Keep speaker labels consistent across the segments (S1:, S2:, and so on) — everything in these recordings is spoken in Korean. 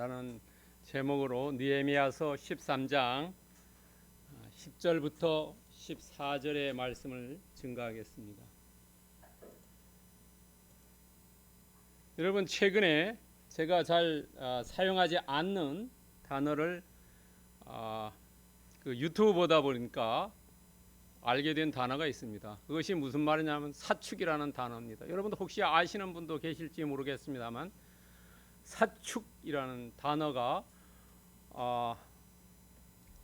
S1: 라는 제목으로 느헤미야서 13장 10절부터 14절의 말씀을 증거하겠습니다. 여러분, 최근에 제가 잘 사용하지 않는 단어를 유튜브 보다 보니까 알게 된 단어가 있습니다. 그것이 무슨 말이냐면 사축이라는 단어입니다. 여러분도 혹시 아시는 분도 계실지 모르겠습니다만 사축이라는 단어가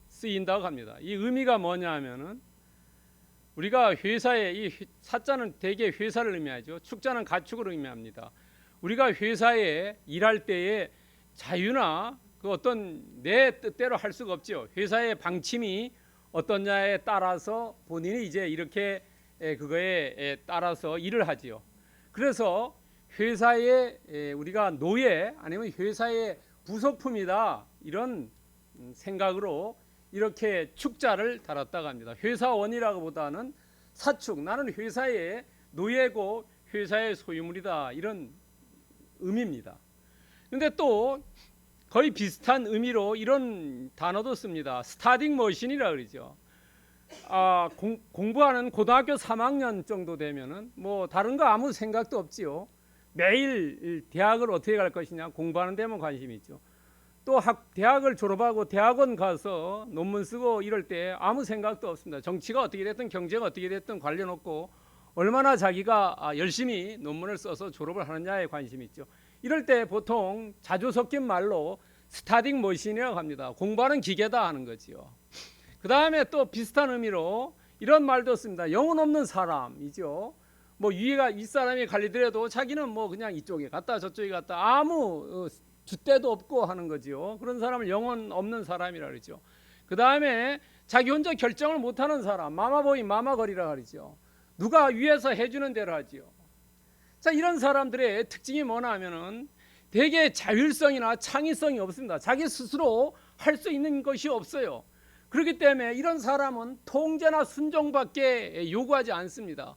S1: 쓰인다고 합니다. 이 의미가 뭐냐면은 우리가 회사에, 이 사자는 대개 회사를 의미하죠. 축자는 가축을 의미합니다. 우리가 회사에 일할 때에 자유나 그 어떤 내 뜻대로 할 수가 없죠. 회사의 방침이 어떠냐에 따라서 본인이 이제 이렇게 그거에 따라서 일을 하지요. 그래서 회사에 우리가 노예 아니면 회사의 부속품이다 이런 생각으로 이렇게 축자를 달았다고 합니다. 회사원이라고 보다는 사축, 나는 회사의 노예고 회사의 소유물이다 이런 의미입니다. 그런데 또 거의 비슷한 의미로 이런 단어도 씁니다. 스타딩 머신이라 그러죠. 공부하는 고등학교 3학년 정도 되면은 뭐 다른 거 아무 생각도 없지요. 매일 대학을 어떻게 갈 것이냐 공부하는 데만 관심이 있죠. 또 대학을 졸업하고 대학원 가서 논문 쓰고 이럴 때 아무 생각도 없습니다. 정치가 어떻게 됐든 경제가 어떻게 됐든 관련 없고 얼마나 자기가 열심히 논문을 써서 졸업을 하느냐에 관심이 있죠. 이럴 때 보통 자주 섞인 말로 스타딩 머신이라고 합니다. 공부하는 기계다 하는 거지요. 그 다음에 또 비슷한 의미로 이런 말도 씁니다. 영혼 없는 사람이죠. 뭐 윗사람이 갈리더라도 자기는 뭐 그냥 이쪽에 갔다 저쪽에 갔다 아무 줏대도 없고 하는 거지요. 그런 사람을 영혼 없는 사람이라 그러죠. 그 다음에 자기 혼자 결정을 못하는 사람, 마마보이 마마거리라 그러죠. 누가 위에서 해주는 대로 하지요. 자, 이런 사람들의 특징이 뭐냐 하면은 대개 자율성이나 창의성이 없습니다. 자기 스스로 할 수 있는 것이 없어요. 그렇기 때문에 이런 사람은 통제나 순종밖에 요구하지 않습니다.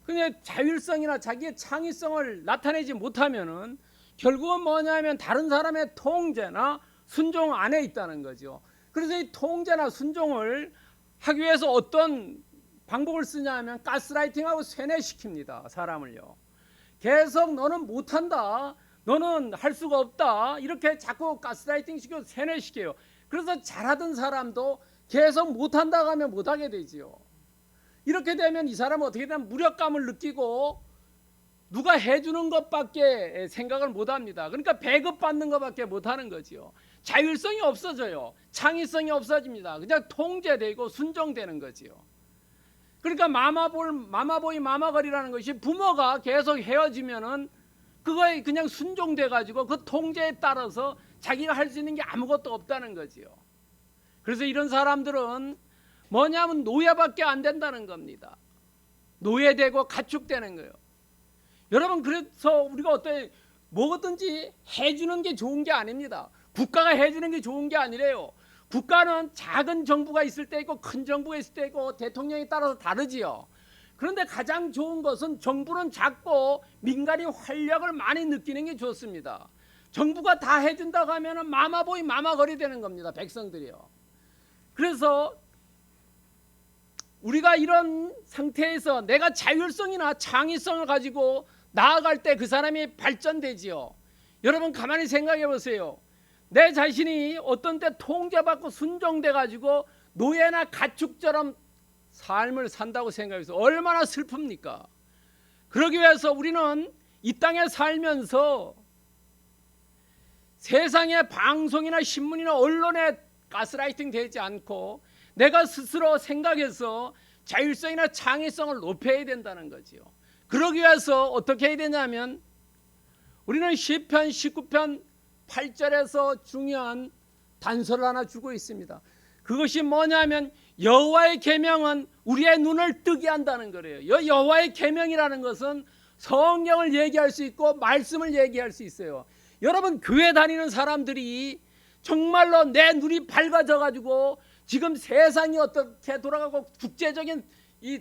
S1: 그냥 자율성이나 자기의 창의성을 나타내지 못하면은 결국은 뭐냐면 다른 사람의 통제나 순종 안에 있다는 거죠. 그래서 이 통제나 순종을 하기 위해서 어떤 방법을 쓰냐 하면 가스라이팅하고 세뇌시킵니다. 사람을요. 계속 너는 못한다, 너는 할 수가 없다 이렇게 자꾸 가스라이팅 시키고 세뇌시켜요. 그래서 잘하던 사람도 계속 못한다고 하면 못하게 되지요. 이렇게 되면 이 사람은 어떻게 되면 무력감을 느끼고 누가 해주는 것밖에 생각을 못합니다. 그러니까 배급받는 것밖에 못하는 거지요. 자율성이 없어져요. 창의성이 없어집니다. 그냥 통제되고 순종되는 거지요. 그러니까 마마보이 마마거리라는 것이 부모가 계속 헤어지면은 그거에 그냥 순종돼 가지고 그 통제에 따라서 자기가 할 수 있는 게 아무것도 없다는 거지요. 그래서 이런 사람들은 뭐냐면 노예밖에 안 된다는 겁니다. 노예되고 가축되는 거예요. 여러분, 그래서 우리가 뭐든지 해주는 게 좋은 게 아닙니다. 국가가 해주는 게 좋은 게 아니래요. 국가는 작은 정부가 있을 때 있고 큰 정부가 있을 때 있고 대통령에 따라서 다르지요. 그런데 가장 좋은 것은 정부는 작고 민간이 활력을 많이 느끼는 게 좋습니다. 정부가 다 해준다고 하면 마마보이 마마거리 되는 겁니다. 백성들이요. 그래서 우리가 이런 상태에서 내가 자율성이나 창의성을 가지고 나아갈 때 그 사람이 발전되지요. 여러분 가만히 생각해 보세요. 내 자신이 어떤 때 통제받고 순종돼 가지고 노예나 가축처럼 삶을 산다고 생각해서 얼마나 슬픕니까? 그러기 위해서 우리는 이 땅에 살면서 세상의 방송이나 신문이나 언론에 가스라이팅 되지 않고 내가 스스로 생각해서 자율성이나 창의성을 높여야 된다는 거지요. 그러기 위해서 어떻게 해야 되냐면 우리는 시편 19편 8절에서 중요한 단서를 하나 주고 있습니다. 그것이 뭐냐면 여호와의 계명은 우리의 눈을 뜨게 한다는 거예요. 여호와의 계명이라는 것은 성경을 얘기할 수 있고 말씀을 얘기할 수 있어요. 여러분, 교회 다니는 사람들이 정말로 내 눈이 밝아져 가지고 지금 세상이 어떻게 돌아가고 국제적인 이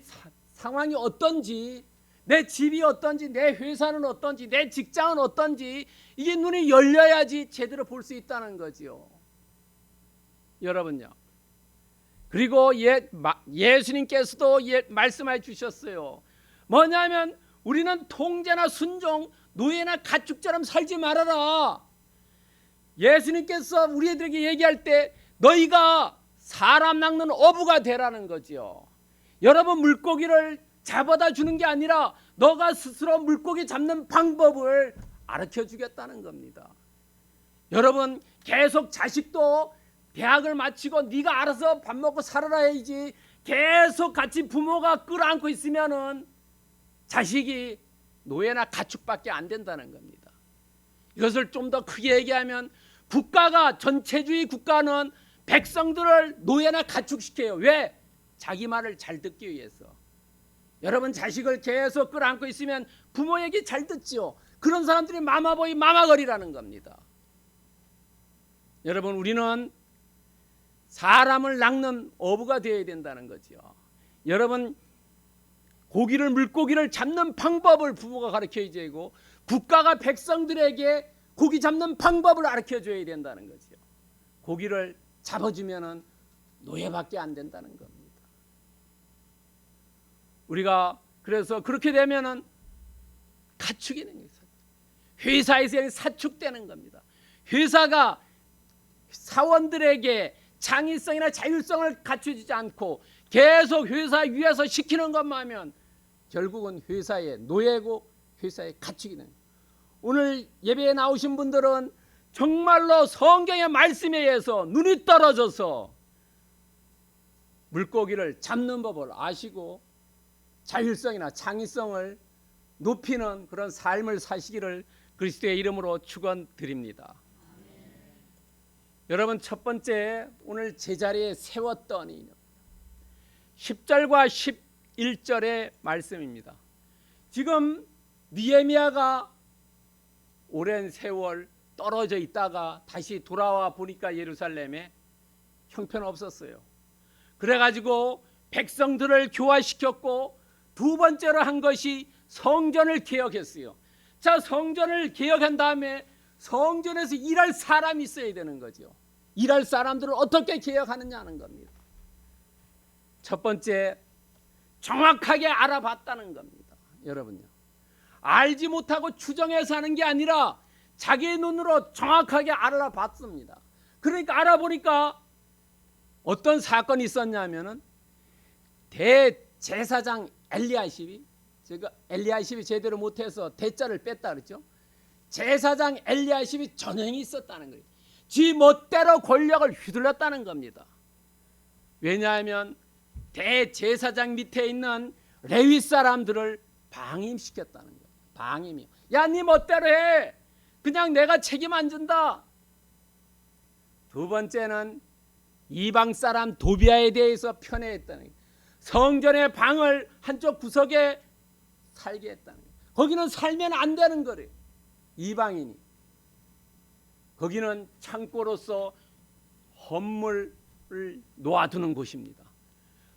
S1: 상황이 어떤지 내 집이 어떤지, 내 회사는 어떤지, 내 직장은 어떤지 이게 눈이 열려야지 제대로 볼 수 있다는 거지요. 여러분요. 그리고 예수님께서도 말씀해 주셨어요. 뭐냐면 우리는 통제나 순종, 노예나 가축처럼 살지 말아라. 예수님께서 우리들에게 얘기할 때 너희가 사람 낚는 어부가 되라는 거지요. 여러분 물고기를 잡아다 주는 게 아니라 너가 스스로 물고기 잡는 방법을 가르쳐 주겠다는 겁니다. 여러분 계속 자식도 대학을 마치고 네가 알아서 밥 먹고 살아라 해야지 계속 같이 부모가 끌어안고 있으면은 자식이 노예나 가축밖에 안 된다는 겁니다. 이것을 좀 더 크게 얘기하면 국가가 전체주의 국가는 백성들을 노예나 가축시켜요. 왜? 자기 말을 잘 듣기 위해서. 여러분 자식을 계속 끌어안고 있으면 부모 얘기 잘 듣죠. 그런 사람들이 마마보이 마마거리라는 겁니다. 여러분 우리는 사람을 낚는 어부가 되어야 된다는 거죠. 여러분 물고기를 잡는 방법을 부모가 가르쳐야 되고 국가가 백성들에게 고기 잡는 방법을 가르쳐줘야 된다는 거죠. 고기를 잡아주면은 노예밖에 안 된다는 겁니다. 우리가 그래서 그렇게 되면은 가축이 되는 거예요. 회사에서 사축되는 겁니다. 회사가 사원들에게 창의성이나 자율성을 갖춰주지 않고 계속 회사 위에서 시키는 것만 하면 결국은 회사의 노예고 회사의 가축이 되는 거예요. 오늘 예배에 나오신 분들은 정말로 성경의 말씀에 의해서 눈이 떨어져서 물고기를 잡는 법을 아시고 자율성이나 창의성을 높이는 그런 삶을 사시기를 그리스도의 이름으로 축원드립니다. 여러분 첫 번째 오늘 제자리에 세웠던 이념 10절과 11절의 말씀입니다. 지금 느헤미야가 오랜 세월 떨어져 있다가 다시 돌아와 보니까 예루살렘에 형편없었어요. 그래가지고 백성들을 교화시켰고 두 번째로 한 것이 성전을 개혁했어요. 자, 성전을 개혁한 다음에 성전에서 일할 사람이 있어야 되는 거죠. 일할 사람들을 어떻게 개혁하느냐는 겁니다. 첫 번째, 정확하게 알아봤다는 겁니다. 여러분요. 알지 못하고 추정해서 하는 게 아니라 자기의 눈으로 정확하게 알아봤습니다. 그러니까 알아보니까 어떤 사건이 있었냐면은 대제사장 엘리야십이 제대로 못해서 대자를 뺐다 그랬죠. 제사장 엘리야십이 전횡이 있었다는 거예요. 지 멋대로 권력을 휘둘렀다는 겁니다. 왜냐하면 대제사장 밑에 있는 레위 사람들을 방임시켰다는 거예요. 방임이요. 야, 네 멋대로 해. 그냥 내가 책임 안 진다. 두 번째는 이방 사람 도비아에 대해서 편애했다는 거예요. 성전의 방을 한쪽 구석에 살게 했다는 거예요. 거기는 살면 안 되는 거래요. 이방인이. 거기는 창고로서 헌물을 놓아두는 곳입니다.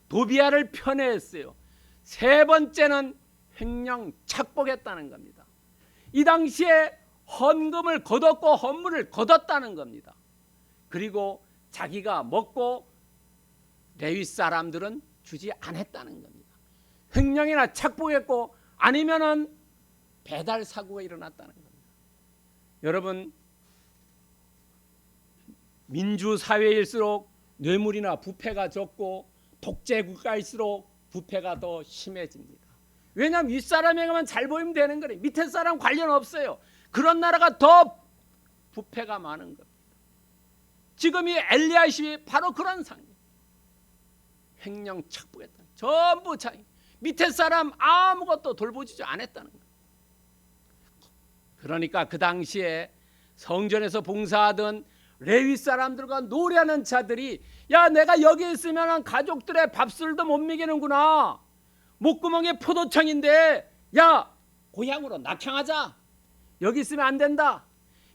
S1: 도비아를 편애했어요. 세 번째는 횡령 착복했다는 겁니다. 이 당시에 헌금을 거뒀고 헌물을 거뒀다는 겁니다. 그리고 자기가 먹고 레위 사람들은 주지 않았다는 겁니다. 횡령이나 착복했고 아니면은 배달 사고가 일어났다는 겁니다. 여러분 민주사회일수록 뇌물이나 부패가 적고 독재국가일수록 부패가 더 심해집니다. 왜냐하면 윗사람에게만 잘 보이면 되는 거예요. 밑에 사람 관련 없어요. 그런 나라가 더 부패가 많은 겁니다. 지금 이 엘리야십이 바로 그런 상황이에요. 횡령 착복했다. 전부 자기 밑에 사람 아무것도 돌보지 않았다는 거예요. 그러니까 그 당시에 성전에서 봉사하던 레위 사람들과 노래하는 자들이 야, 내가 여기 있으면 가족들의 밥술도 못 먹이는구나. 목구멍에 포도청인데 야, 고향으로 낙향하자. 여기 있으면 안 된다.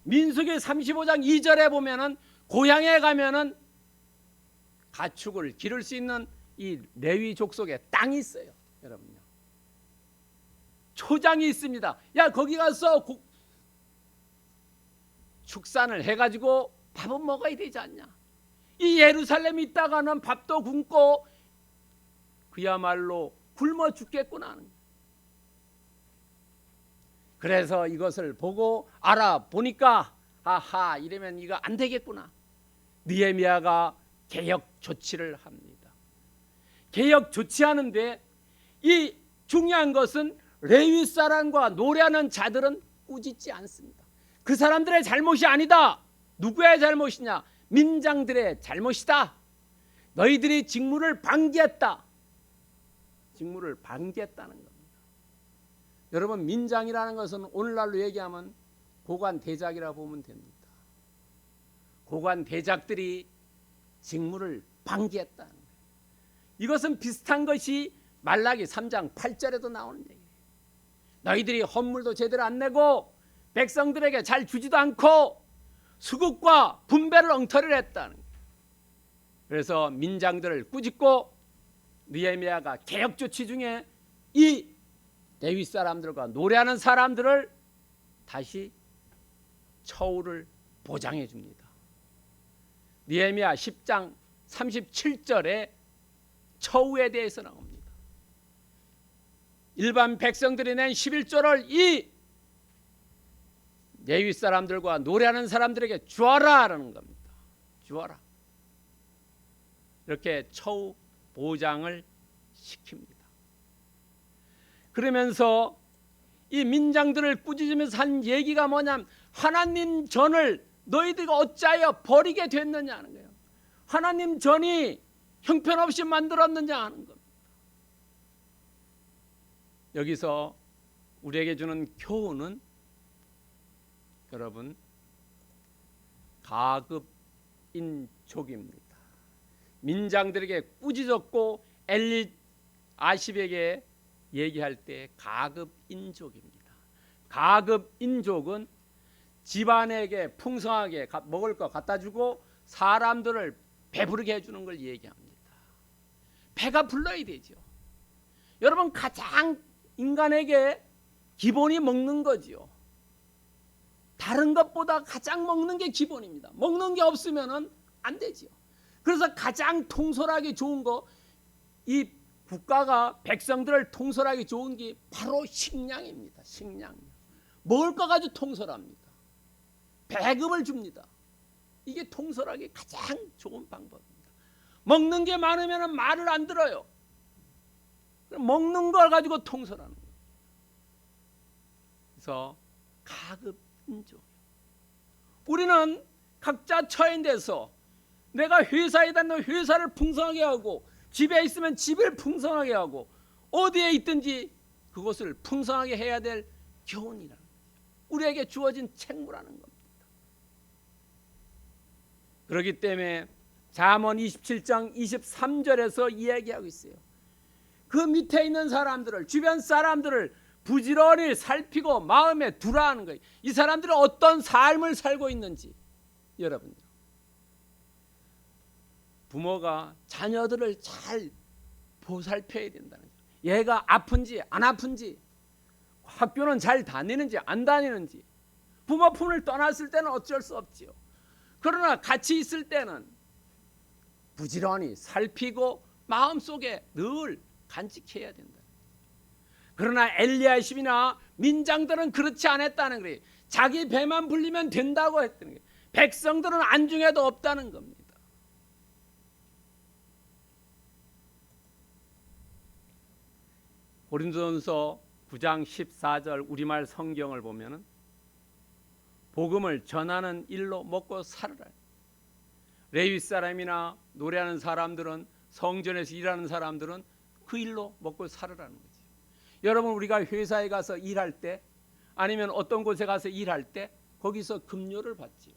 S1: 민수기 35장 2절에 보면은 고향에 가면은 가축을 기를 수 있는 이 레위 족속에 땅이 있어요. 여러분요. 초장이 있습니다. 야, 거기 가서 축산을 해가지고 밥은 먹어야 되지 않냐. 이 예루살렘에 있다가는 밥도 굶고 그야말로 굶어 죽겠구나 하는 거예요. 그래서 이것을 보고 알아보니까 아하, 이러면 이거 안 되겠구나. 느헤미야가 개혁 조치를 합니다. 개혁 조치하는데 이 중요한 것은 레위 사람과 노래하는 자들은 꾸짖지 않습니다. 그 사람들의 잘못이 아니다. 누구의 잘못이냐? 민장들의 잘못이다. 너희들이 직무를 방기했다. 직무를 방기했다는 겁니다. 여러분, 민장이라는 것은 오늘날로 얘기하면 고관 대작이라고 보면 됩니다. 고관 대작들이 직무를 방기했다는 거예요. 이것은 비슷한 것이 말라기 3장 8절에도 나오는 얘기예요. 너희들이 헌물도 제대로 안 내고 백성들에게 잘 주지도 않고 수국과 분배를 엉터리를 했다는 거예요. 그래서 민장들을 꾸짖고 느헤미야가 개혁 조치 중에 이 레위 사람들과 노래하는 사람들을 다시 처우를 보장해 줍니다. 느헤미야 10장 37절에 처우에 대해서 나옵니다. 일반 백성들이 낸 11조를 이 레위 사람들과 노래하는 사람들에게 주어라라는 겁니다. 주어라. 이렇게 처우 보장을 시킵니다. 그러면서 이 민장들을 꾸짖으면서 한 얘기가 뭐냐면 하나님 전을 너희들이 어찌하여 버리게 됐느냐 하는 거예요. 하나님 전이 형편없이 만들었느냐 하는 겁니다. 여기서 우리에게 주는 교훈은 여러분 가급인족입니다. 민장들에게 꾸짖었고 엘리아십에게 얘기할 때 가급인족입니다. 가급인족은 집안에게 풍성하게 먹을 거 갖다 주고 사람들을 배부르게 해주는 걸 얘기합니다. 배가 불러야 되죠. 여러분, 가장 인간에게 기본이 먹는 거지요. 다른 것보다 가장 먹는 게 기본입니다. 먹는 게 없으면 안 되지요. 그래서 가장 통솔하기 좋은 거, 이 국가가 백성들을 통솔하기 좋은 게 바로 식량입니다. 식량. 먹을 거 가지고 통솔합니다. 배급을 줍니다. 이게 통솔하기 가장 좋은 방법입니다. 먹는 게 많으면 말을 안 들어요. 먹는 걸 가지고 통솔하는 거예요. 그래서 가급인족. 우리는 각자 처인 데서 내가 회사에 다니면 회사를 풍성하게 하고 집에 있으면 집을 풍성하게 하고 어디에 있든지 그것을 풍성하게 해야 될 교훈이라는 거예요. 우리에게 주어진 책무라는 겁니다. 그렇기 때문에 잠언 27장 23절에서 이야기하고 있어요. 그 밑에 있는 사람들을, 주변 사람들을 부지런히 살피고 마음에 두라 하는 거예요. 이 사람들은 어떤 삶을 살고 있는지. 여러분, 부모가 자녀들을 잘 보살펴야 된다는 거예요. 얘가 아픈지 안 아픈지, 학교는 잘 다니는지 안 다니는지. 부모 품을 떠났을 때는 어쩔 수 없지요. 그러나 같이 있을 때는 부지런히 살피고 마음속에 늘 간직해야 된다. 그러나 엘리야십이나 민장들은 그렇지 않았다는 거예요. 자기 배만 불리면 된다고 했다는 거예요. 백성들은 안중에도 없다는 겁니다. 고린도전서 9장 14절 우리말 성경을 보면은 복음을 전하는 일로 먹고 살으라. 레위 사람이나 노래하는 사람들은, 성전에서 일하는 사람들은 그 일로 먹고 살으라는 거죠. 여러분, 우리가 회사에 가서 일할 때 아니면 어떤 곳에 가서 일할 때 거기서 급료를 받지요.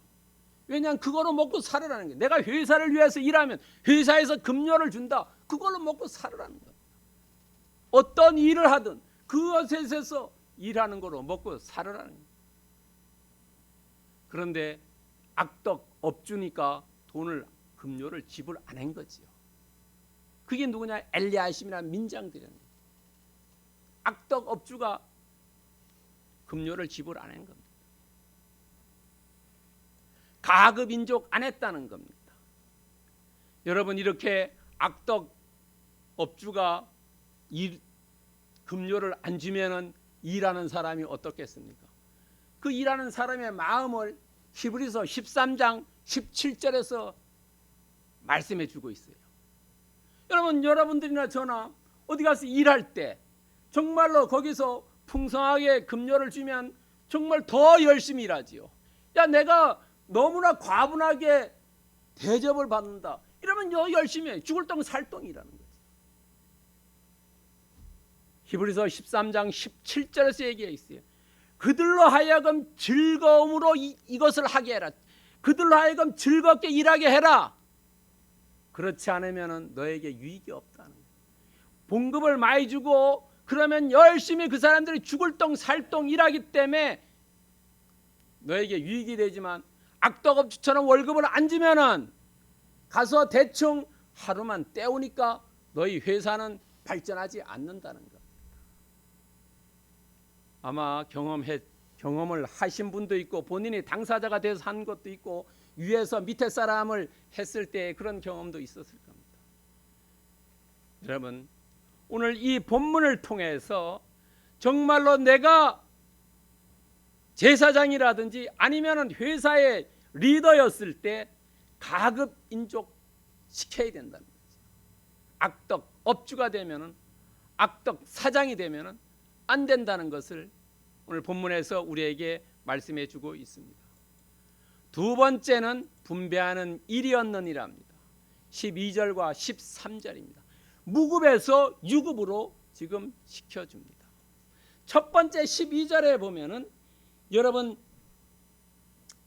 S1: 왜냐하면 그걸로 먹고 살으라는 거예요. 내가 회사를 위해서 일하면 회사에서 급료를 준다. 그걸로 먹고 살으라는 거예요. 어떤 일을 하든 그것에서 일하는 거로 먹고 살으라는 거예요. 그런데 악덕 업주니까 돈을, 급료를 지불 안 한 거지요. 그게 누구냐? 엘리야십이나 민장들이라는 거예요. 악덕 업주가 급료를 지불 안 한 겁니다. 가급 인족 안 했다는 겁니다. 여러분, 이렇게 악덕 업주가 급료를 안 주면은 일하는 사람이 어떻겠습니까? 그 일하는 사람의 마음을 히브리서 13장 17절에서 말씀해 주고 있어요. 여러분, 여러분들이나 저나 어디 가서 일할 때 정말로 거기서 풍성하게 급료를 주면 정말 더 열심히 일하지요. 야, 내가 너무나 과분하게 대접을 받는다, 이러면 열심히 해. 죽을 똥 살 똥이라는 거지. 히브리서 13장 17절에서 얘기해 있어요. 그들로 하여금 즐거움으로 이것을 하게 해라. 그들로 하여금 즐겁게 일하게 해라. 그렇지 않으면 너에게 유익이 없다는 거예요. 봉급을 많이 주고 그러면 열심히 그 사람들이 죽을 똥 살 똥 일하기 때문에 너에게 유익이 되지만, 악덕업주처럼 월급을 안 주면은 가서 대충 하루만 때우니까 너희 회사는 발전하지 않는다는 것. 아마 경험을 하신 분도 있고 본인이 당사자가 돼서 한 것도 있고 위에서 밑에 사람을 했을 때 그런 경험도 있었을 겁니다. 여러분, 오늘 이 본문을 통해서 정말로 내가 제사장이라든지 아니면 회사의 리더였을 때 가급 인족 시켜야 된다는 거죠. 악덕 업주가 되면은, 악덕 사장이 되면은 안 된다는 것을 오늘 본문에서 우리에게 말씀해 주고 있습니다. 두 번째는 분배하는 일이었느니라입니다. 12절과 13절입니다. 무급에서 유급으로 지금 시켜줍니다. 첫 번째 12절에 보면은 여러분,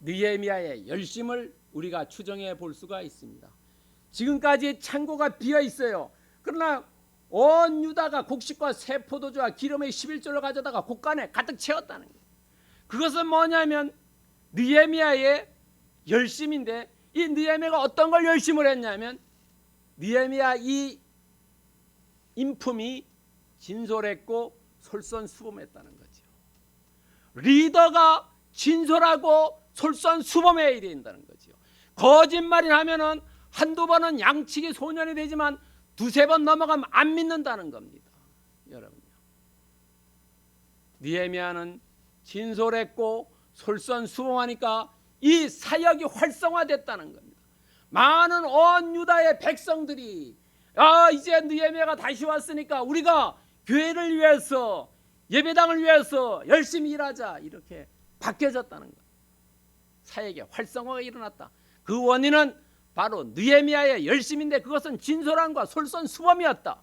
S1: 느헤미야의 열심을 우리가 추정해 볼 수가 있습니다. 지금까지 창고가 비어 있어요. 그러나 온 유다가 곡식과 새 포도주와 기름의 11조를 가져다가 곳간에 가득 채웠다는 거예요. 그것은 뭐냐면 느헤미야의 열심인데, 이 느헤미야가 어떤 걸 열심을 했냐면 느헤미야 이 인품이 진솔했고 솔선수범했다는 거죠. 리더가 진솔하고 솔선수범해야 된다는 거죠. 거짓말이 하면은 한두 번은 양치기 소년이 되지만 두세 번 넘어가면 안 믿는다는 겁니다. 여러분요, 느헤미야는 진솔했고 솔선수범하니까 이 사역이 활성화됐다는 겁니다. 많은 온 유다의 백성들이 이제 느헤미야가 다시 왔으니까 우리가 교회를 위해서, 예배당을 위해서 열심히 일하자, 이렇게 바뀌어졌다는 것. 사역의 활성화가 일어났다. 그 원인은 바로 느헤미야의 열심인데 그것은 진솔함과 솔선수범이었다.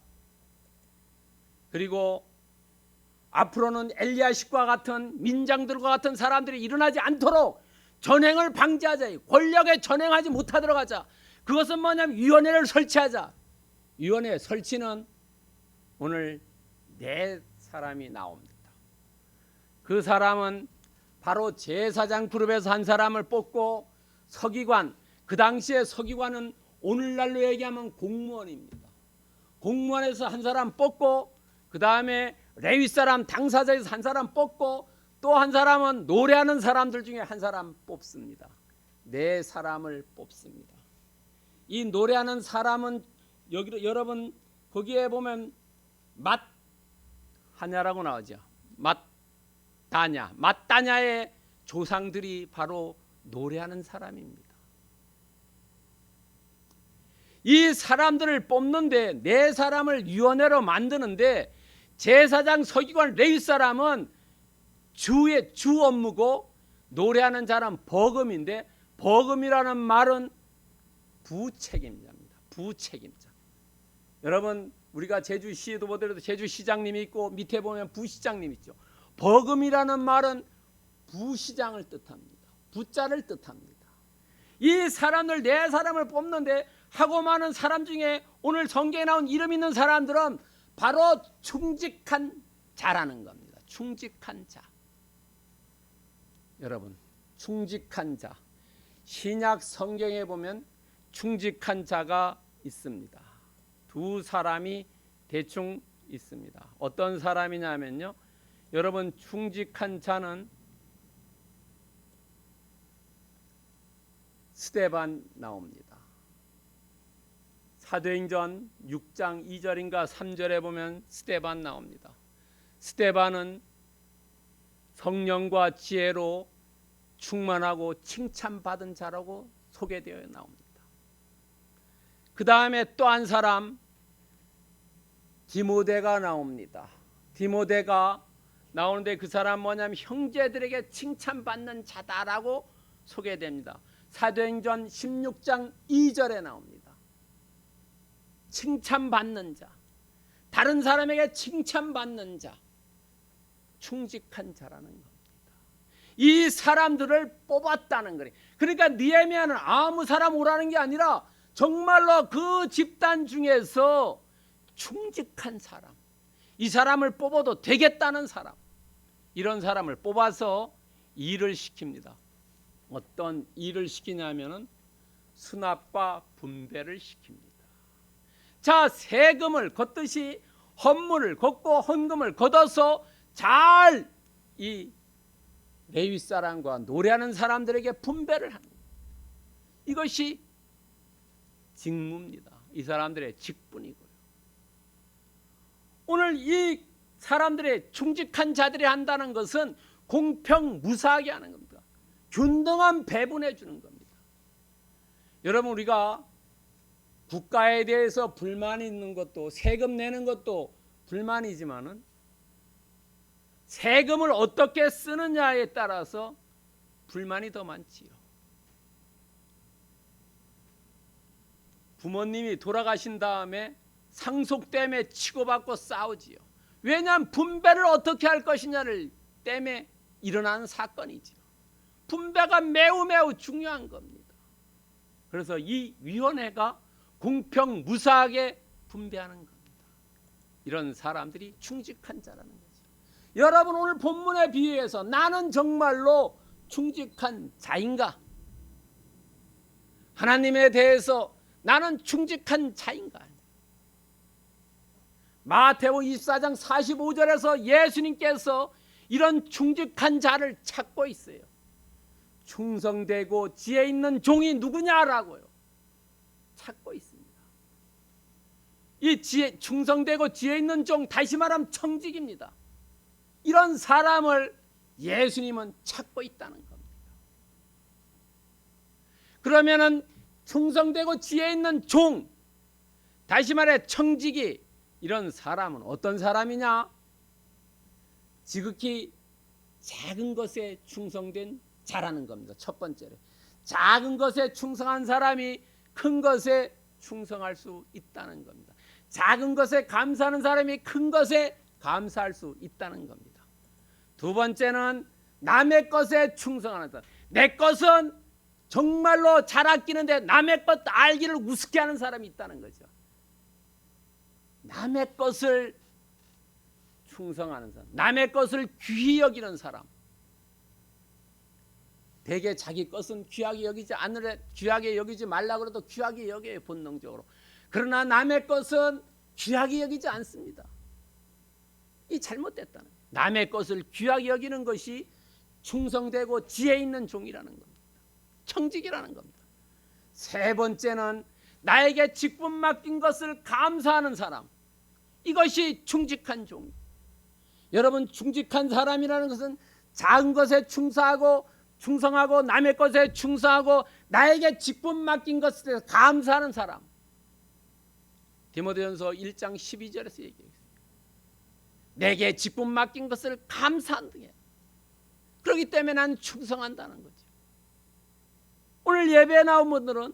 S1: 그리고 앞으로는 엘리야십과 같은 민장들과 같은 사람들이 일어나지 않도록 전행을 방지하자. 권력에 전행하지 못하도록 하자. 그것은 뭐냐면 위원회를 설치하자. 위원회 설치는 오늘 네 사람이 나옵니다. 그 사람은 바로 제사장 그룹에서 한 사람을 뽑고 서기관, 그 당시에 서기관은 오늘날로 얘기하면 공무원입니다. 공무원에서 한 사람 뽑고, 그 다음에 레위 사람 당사자에서 한 사람 뽑고, 또 한 사람은 노래하는 사람들 중에 한 사람 뽑습니다. 네 사람을 뽑습니다. 이 노래하는 사람은 여기 여러분 거기에 보면 맏하냐라고 나오죠. 맏다냐의 조상들이 바로 노래하는 사람입니다. 이 사람들을 뽑는데, 네 사람을 위원회로 만드는데 제사장, 서기관, 레위 사람은 주의 주 업무고 노래하는 사람 버금인데, 버금이라는 말은 부책임자입니다. 부책임자. 여러분, 우리가 제주시에도 보더라도 제주시장님이 있고 밑에 보면 부시장님 있죠. 버금이라는 말은 부시장을 뜻합니다. 부자를 뜻합니다. 이 사람들 네 사람을 뽑는데 하고 많은 사람 중에 오늘 성경에 나온 이름 있는 사람들은 바로 충직한 자라는 겁니다. 충직한 자. 여러분, 충직한 자. 신약 성경에 보면 충직한 자가 있습니다. 두 사람이 대충 있습니다. 어떤 사람이냐면요, 여러분 충직한 자는 스데반 나옵니다. 사도행전 6장 2절인가 3절에 보면 스데반 나옵니다. 스데반은 성령과 지혜로 충만하고 칭찬받은 자라고 소개되어 나옵니다. 그 다음에 또 한 사람 디모데가 나옵니다. 디모데가 나오는데 그 사람 뭐냐면 형제들에게 칭찬받는 자다라고 소개됩니다. 사도행전 16장 2절에 나옵니다. 칭찬받는 자, 다른 사람에게 칭찬받는 자, 충직한 자라는 겁니다. 이 사람들을 뽑았다는 거예요. 그러니까 느헤미야는 아무 사람 오라는 게 아니라 정말로 그 집단 중에서 충직한 사람, 이 사람을 뽑아도 되겠다는 사람, 이런 사람을 뽑아서 일을 시킵니다. 어떤 일을 시키냐면은 수납과 분배를 시킵니다. 자, 세금을 걷듯이 헌물을 걷고 헌금을 걷어서 잘 이 레위 사람과 노래하는 사람들에게 분배를 합니다. 이것이 직무입니다. 이 사람들의 직분이고요. 오늘 이 사람들의 충직한 자들이 한다는 것은 공평무사하게 하는 겁니다. 균등한 배분해 주는 겁니다. 여러분, 우리가 국가에 대해서 불만이 있는 것도, 세금 내는 것도 불만이지만은 세금을 어떻게 쓰느냐에 따라서 불만이 더 많지요. 부모님이 돌아가신 다음에 상속 때문에 치고받고 싸우지요. 왜냐하면 분배를 어떻게 할 것이냐를 때문에 일어나는 사건이지요. 분배가 매우 중요한 겁니다. 그래서 이 위원회가 공평무사하게 분배하는 겁니다. 이런 사람들이 충직한 자라는 거죠. 여러분, 오늘 본문에 비유해서 나는 정말로 충직한 자인가? 하나님에 대해서 나는 충직한 자인가? 마태복음 24장 45절에서 예수님께서 이런 충직한 자를 찾고 있어요. 충성되고 지혜 있는 종이 누구냐라고요. 찾고 있습니다. 이 충성되고 지혜 있는 종, 다시 말하면 청직입니다. 이런 사람을 예수님은 찾고 있다는 겁니다. 그러면은 충성되고 지혜 있는 종, 다시 말해 청직이, 이런 사람은 어떤 사람이냐? 지극히 작은 것에 충성된 자라는 겁니다. 첫 번째로 작은 것에 충성한 사람이 큰 것에 충성할 수 있다는 겁니다. 작은 것에 감사하는 사람이 큰 것에 감사할 수 있다는 겁니다. 두 번째는 남의 것에 충성하는 사람. 내 것은 정말로 잘 아끼는데 남의 것 알기를 우습게 하는 사람이 있다는 거죠. 남의 것을 충성하는 사람, 남의 것을 귀히 여기는 사람. 대개 자기 것은 귀하게 여기지 않으래, 귀하게 여기지 말라 그래도 귀하게 여겨요, 본능적으로. 그러나 남의 것은 귀하게 여기지 않습니다. 이 잘못됐다는 거예요. 남의 것을 귀하게 여기는 것이 충성되고 지혜 있는 종이라는 겁니다. 청직이라는 겁니다. 세 번째는 나에게 직분 맡긴 것을 감사하는 사람. 이것이 충직한 종이에요. 여러분, 충직한 사람이라는 것은 작은 것에 충성하고 남의 것에 충성하고 나에게 직분 맡긴 것에 대해서 감사하는 사람. 디모데전서 1장 12절에서 얘기해요. 내게 직분 맡긴 것을 감사한다. 그렇기 때문에 난 충성한다는 거죠. 오늘 예배에 나온 분들은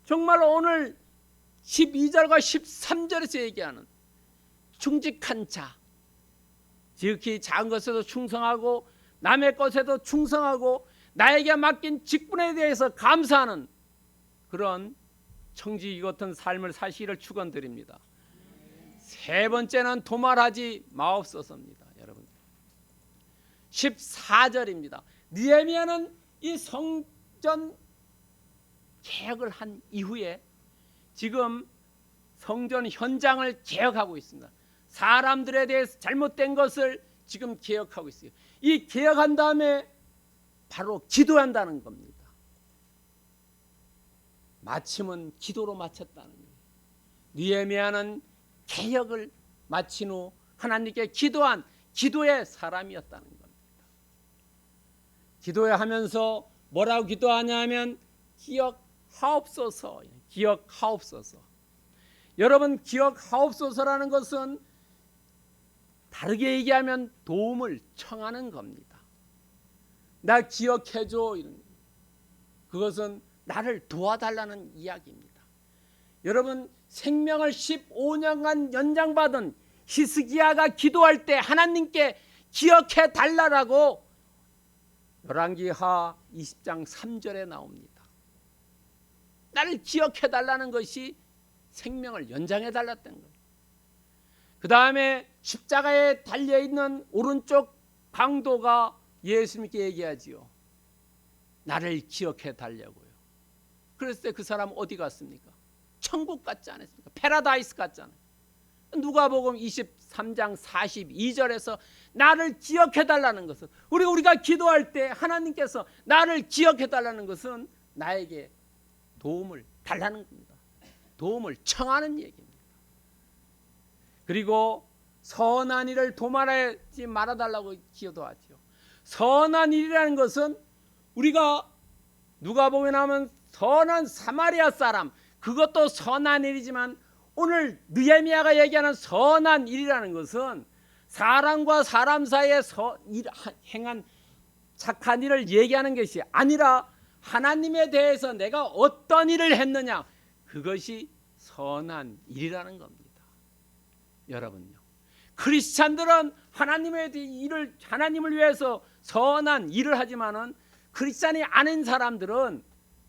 S1: 정말로 오늘 12절과 13절에서 얘기하는 충직한 자, 지극히 작은 것에도 충성하고 남의 것에도 충성하고 나에게 맡긴 직분에 대해서 감사하는 그런 청지기 같은 삶을 사시기를 축원드립니다. 세 번째는 도말하지 마옵소서입니다. 여러분, 14절입니다. 느헤미야는 이 성전 개혁을 한 이후에 지금 성전 현장을 개혁하고 있습니다. 사람들에 대해서 잘못된 것을 지금 개혁하고 있어요. 이 개혁한 다음에 바로 기도한다는 겁니다. 마침은 기도로 마쳤다는 거예요. 느헤미야는 개혁을 마친 후 하나님께 기도한 기도의 사람이었다는 겁니다. 기도하면서 뭐라고 기도하냐면 기억하옵소서. 기억하옵소서. 여러분, 기억하옵소서라는 것은 다르게 얘기하면 도움을 청하는 겁니다. 나 기억해줘. 그것은 나를 도와달라는 이야기입니다. 여러분, 생명을 15년간 연장받은 히스기야가 기도할 때 하나님께 기억해 달라라고 열왕기하 20장 3절에 나옵니다. 나를 기억해 달라는 것이 생명을 연장해 달랐던 거예요. 그 다음에 십자가에 달려있는 오른쪽 강도가 예수님께 얘기하지요. 나를 기억해 달라고요. 그랬을 때 그 사람 어디 갔습니까? 천국 갔지 않았습니까? 패러다이스 갔잖아요. 누가복음 23장 42절에서 나를 기억해 달라는 것은, 우리가 기도할 때 하나님께서 나를 기억해 달라는 것은 나에게 도움을 달라는 겁니다. 도움을 청하는 얘기입니다. 그리고 선한 일을 도말하지 말아달라고 기도하죠. 선한 일이라는 것은 우리가 누가복음에 나오면 선한 사마리아 사람, 그것도 선한 일이지만 오늘 느헤미야가 얘기하는 선한 일이라는 것은 사람과 사람 사이에 행한 착한 일을 얘기하는 것이 아니라 하나님에 대해서 내가 어떤 일을 했느냐, 그것이 선한 일이라는 겁니다. 여러분요, 크리스찬들은 하나님을 위해서 선한 일을 하지만은 크리스찬이 아닌 사람들은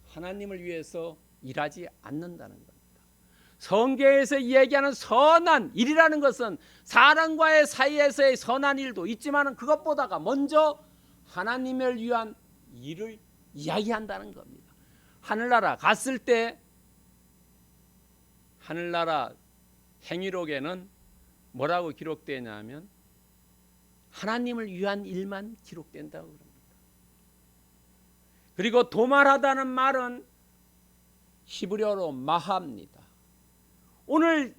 S1: 하나님을 위해서 일하지 않는다는 겁니다. 성경에서 얘기하는 선한 일이라는 것은 사람과의 사이에서의 선한 일도 있지만 그것보다가 먼저 하나님을 위한 일을 이야기한다는 겁니다. 하늘나라 갔을 때 하늘나라 행위록에는 뭐라고 기록되냐면 하나님을 위한 일만 기록된다고 합니다. 그리고 도말하다는 말은 히브리어로 마하입니다. 오늘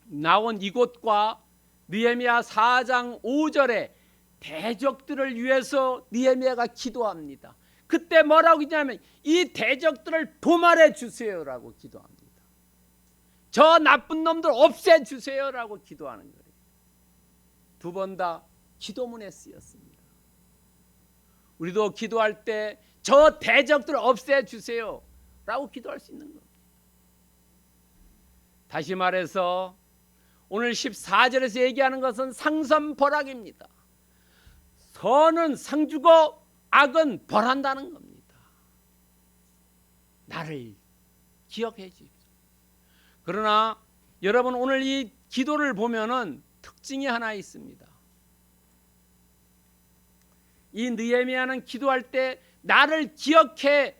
S1: 나온 이곳과 느헤미야 4장 5절에 대적들을 위해서 느헤미야가 기도합니다. 그때 뭐라고 기도하냐면 이 대적들을 도말해 주세요라고 기도합니다. 저 나쁜 놈들 없애 주세요라고 기도하는 거예요. 두 번 다 기도문에 쓰였습니다. 우리도 기도할 때 저 대적들을 없애 주세요라고 기도할 수 있는 겁니다. 다시 말해서 오늘 14절에서 얘기하는 것은 상선벌악입니다. 선은 상주고 악은 벌한다는 겁니다. 나를 기억해 주십시오. 그러나 여러분, 오늘 이 기도를 보면은 특징이 하나 있습니다. 이 느헤미야는 기도할 때 나를 기억해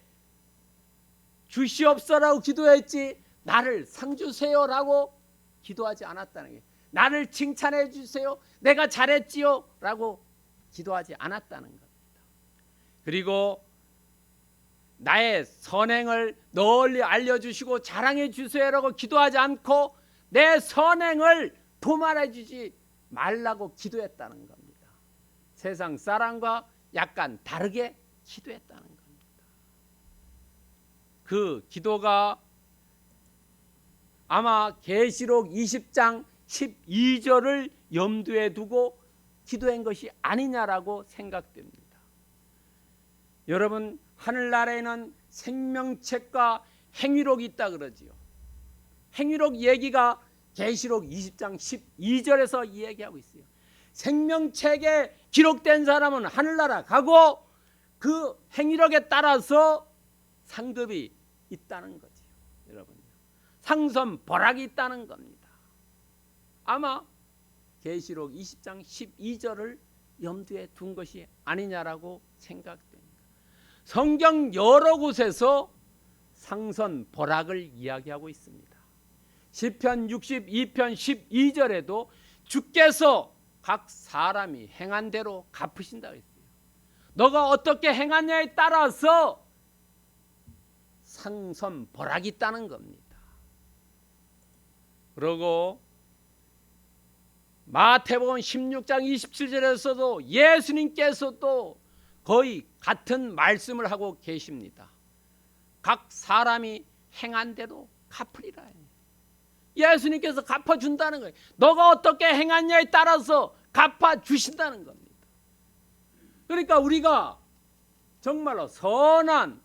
S1: 주시옵소서라고 기도했지 나를 상 주세요라고 기도하지 않았다는 거예요. 나를 칭찬해 주세요, 내가 잘했지요 라고 기도하지 않았다는 겁니다. 그리고 나의 선행을 널리 알려주시고 자랑해 주세요라고 기도하지 않고 내 선행을 도말해 주지 말라고 기도했다는 겁니다. 세상 사람과 약간 다르게 기도했다는 겁니다. 그 기도가 아마 계시록 20장 12절을 염두에 두고 기도한 것이 아니냐라고 생각됩니다. 여러분, 하늘나라에는 생명책과 행위록이 있다 그러지요. 행위록 얘기가 계시록 20장 12절에서 이야기하고 있어요. 생명책에 기록된 사람은 하늘나라 가고 그 행위록에 따라서 상급이 있다는 거지요. 여러분, 상선벌악이 있다는 겁니다. 아마 계시록 20장 12절을 염두에 둔 것이 아니냐라고 생각됩니다. 성경 여러 곳에서 상선벌악을 이야기하고 있습니다. 시편 62편 12절에도 주께서 각 사람이 행한 대로 갚으신다 했어요. 너가 어떻게 행하냐에 따라서 상선벌악이 있다는 겁니다. 그리고 마태복음 16장 27절에서도 예수님께서도 거의 같은 말씀을 하고 계십니다. 각 사람이 행한 대로 갚으리라. 예수님께서 갚아준다는 거예요. 너가 어떻게 행하냐에 따라서 갚아주신다는 겁니다. 그러니까 우리가 정말로 선한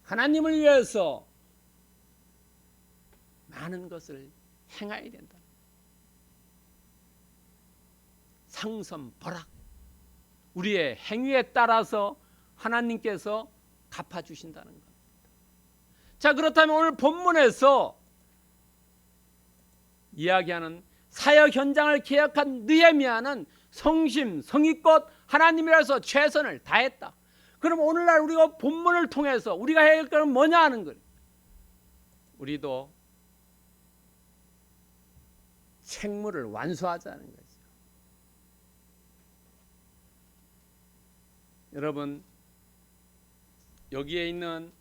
S1: 하나님을 위해서 많은 것을 행해야 된다. 상선벌악, 우리의 행위에 따라서 하나님께서 갚아주신다는 겁니다. 자, 그렇다면 오늘 본문에서 이야기하는 사역 현장을 개혁한 느헤미야는 성심성의껏 하나님을 위해서 최선을 다했다. 그럼 오늘날 우리가 본문을 통해서 우리가 해야 할 것은 뭐냐 하는 거예요. 우리도 책무를 완수하자는 거죠. 여러분, 여기에 있는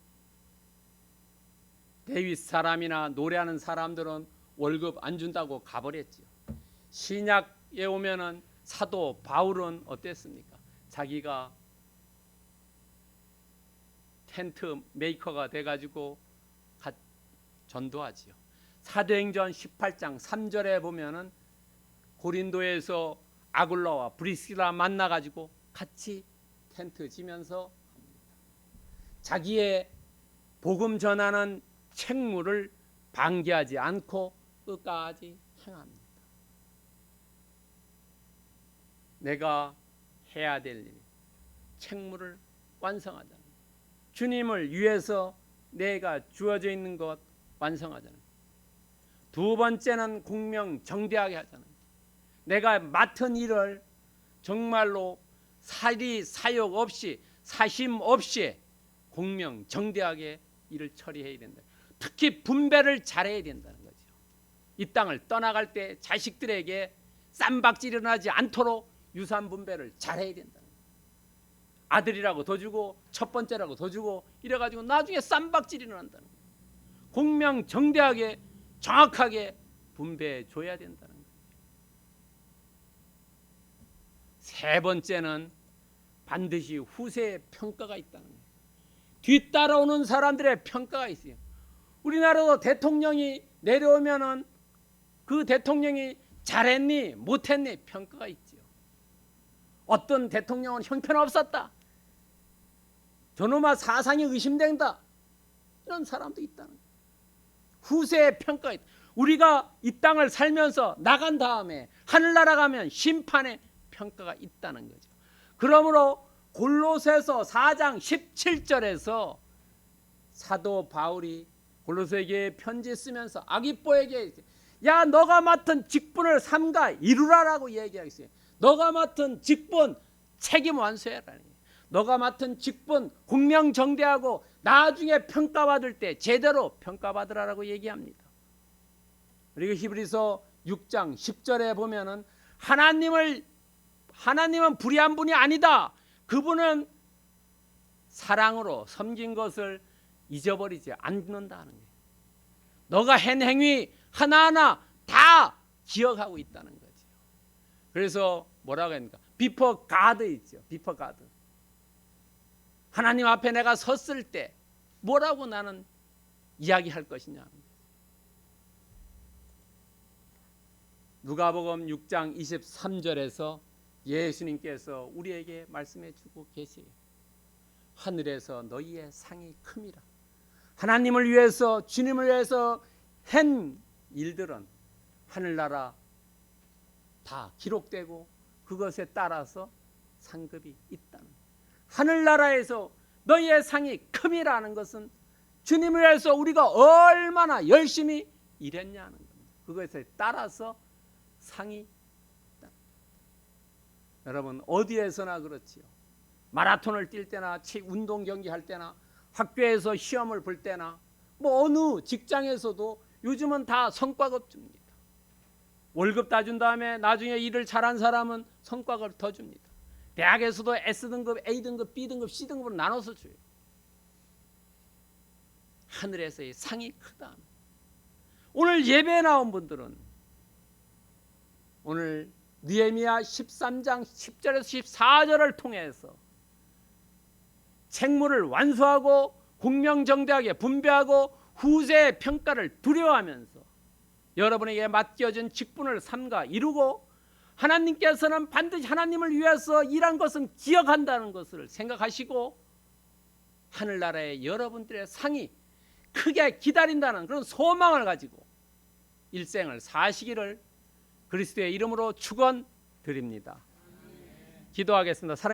S1: 데윗 사람이나 노래하는 사람들은 월급 안 준다고 가버렸죠. 신약에 오면은 사도 바울은 어땠습니까? 자기가 텐트 메이커가 돼가지고 전도하지요. 사도행전 18장 3절에 보면은 고린도에서 아굴라와 브리스라 만나가지고 같이 텐트 지면서 자기의 복음 전하는 책무를 방기하지 않고 끝까지 행합니다. 내가 해야 될 일, 책무를 완성하자는 것. 주님을 위해서 내가 주어져 있는 것 완성하자는 것. 두 번째는 공명정대하게 하자는 것. 내가 맡은 일을 정말로 사리 사욕 없이 사심 없이 공명정대하게 일을 처리해야 된다. 특히 분배를 잘해야 된다는 거죠. 이 땅을 떠나갈 때 자식들에게 쌈박질이 일어나지 않도록 유산 분배를 잘해야 된다는 거예요. 아들이라고 더 주고 첫 번째라고 더 주고 이래가지고 나중에 쌈박질이 일어난다는 거예요. 공명정대하게 정확하게 분배해 줘야 된다는 거예요. 세 번째는 반드시 후세의 평가가 있다는 거예요. 뒤따라오는 사람들의 평가가 있어요. 우리나라도 대통령이 내려오면은 그 대통령이 잘했니 못했니 평가가 있죠. 어떤 대통령은 형편없었다, 저놈아 사상이 의심된다, 이런 사람도 있다는 거예요. 후세의 평가가 있다. 우리가 이 땅을 살면서 나간 다음에 하늘나라 가면 심판의 평가가 있다는 거죠. 그러므로 골로새서 4장 17절에서 사도 바울이 골로새에게 편지 쓰면서 아기뽀에게 야 너가 맡은 직분을 삼가 이루라라고 얘기하겠어요. 너가 맡은 직분 책임 완수해라. 너가 맡은 직분 공명정대하고 나중에 평가받을 때 제대로 평가받으라라고 얘기합니다. 그리고 히브리서 6장 10절에 보면은 하나님은 불의한 분이 아니다. 그분은 사랑으로 섬긴 것을 잊어버리지 않는다는 거예요. 너가 한 행위 하나하나 다 기억하고 있다는 거죠. 그래서 뭐라고 합니까? 비포 가드 있죠. 비포 가드. 하나님 앞에 내가 섰을 때 뭐라고 나는 이야기할 것이냐. 누가복음 6장 23절에서 예수님께서 우리에게 말씀해 주고 계세요. 하늘에서 너희의 상이 큼이라. 하나님을 위해서 주님을 위해서 한 일들은 하늘나라 다 기록되고 그것에 따라서 상급이 있다는 거예요. 하늘나라에서 너희의 상이 큼이라는 것은 주님을 위해서 우리가 얼마나 열심히 일했냐는 겁니다. 그것에 따라서 상이 있다. 여러분 어디에서나 그렇지요. 마라톤을 뛸 때나 운동 경기 할 때나 학교에서 시험을 볼 때나 뭐 어느 직장에서도 요즘은 다 성과급 줍니다. 월급 따준 다음에 나중에 일을 잘한 사람은 성과를 더 줍니다. 대학에서도 S등급, A등급, B등급, C등급으로 나눠서 줘요. 하늘에서의 상이 크다. 오늘 예배에 나온 분들은 오늘 느헤미야 13장 10절에서 14절을 통해서 책무를 완수하고 공명정대하게 분배하고 후세의 평가를 두려워하면서 여러분에게 맡겨진 직분을 삼가 이루고 하나님께서는 반드시 하나님을 위해서 일한 것은 기억한다는 것을 생각하시고 하늘나라의 여러분들의 상이 크게 기다린다는 그런 소망을 가지고 일생을 사시기를 그리스도의 이름으로 축원드립니다. 기도하겠습니다.